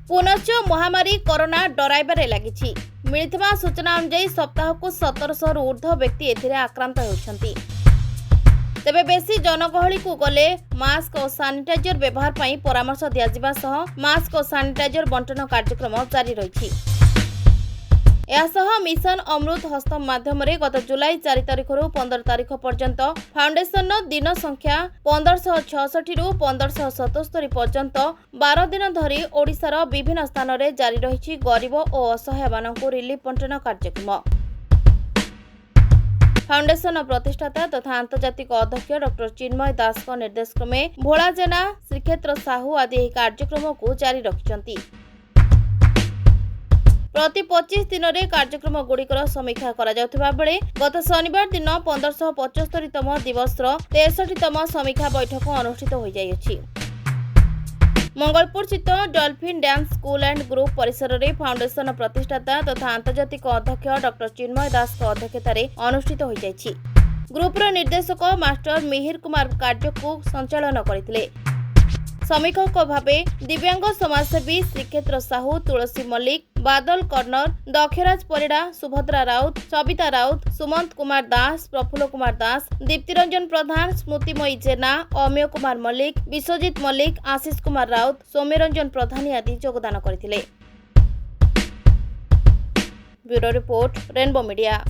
पुनश्च महामारी कोरोना डराइबारे लागिछि। मिलिथिबा सूचना अनुसार सप्ताह को 1700 रु ऊर्ध्व व्यक्ति एथिरे आक्रांत होउछन्ति। तेबे बेसी जनगहली को गले मास्क और सानिटाइजर व्यवहार पई परामर्श दिया जिबा सह मास्क और सानिटाइजर बंटन कार्यक्रम जारी रहिछि। यासह मिशन अमृत हस्त माध्यम गत जुलाई 4 तारिख रु 15 तारिख पर्यंत फाउंडेशन दिन संख्या 1566 रु 1577 पर्यंत 12 दिन धरी ओडिशार विभिन्न स्थान में जारी रही गरीब और असहाय मानक रिलीफ बंटन कार्यक्रम। फाउंडेशन प्रतिष्ठाता तथा आंतर्जातिक अध्यक्ष डॉ चिन्मय दास निर्देश क्रमे भोला जेना श्रीक्षेत्र साहू आदि यह कार्यक्रम को जारी रखिछन्ति। प्रति 25 दिन में कार्यक्रम गुड़िकर समीक्षा करा जाउथिबा बेले गत शनिवार दिन 1575तम दिवस 63तम समीक्षा बैठक अनुष्ठित हो जाइछि। मंगलपुर स्थित dolphin dance school and group परिसर में फाउंडेशन प्रतिष्ठाता तथा आंतर्जातिक अध्यक्ष डॉ चिन्मय दास अध्यक्षतार अनुष्ठित हो जाइछि। ग्रुपर निर्देशक मास्टर मिहिर कुमार कार्य को संचालन करथिले। समीक्षक भावे दिव्यांग समाजसेवी श्रीक्षेत्र साहू, तुलसी मल्लिक, बादल कर्नर, दक्षराज परिड़ा, सुभद्रा राउत, सविता राउत, सुमंत कुमार दास, प्रफुल्ल कुमार दास, दीप्तिरंजन प्रधान, स्मृतिमयी जेना, अमेय कुमार मल्लिक, विश्वजित मल्लिक, आशीष कुमार राउत, सौम्यरंजन प्रधान आदि योगदान करथिले। Bureau report, rainbow media.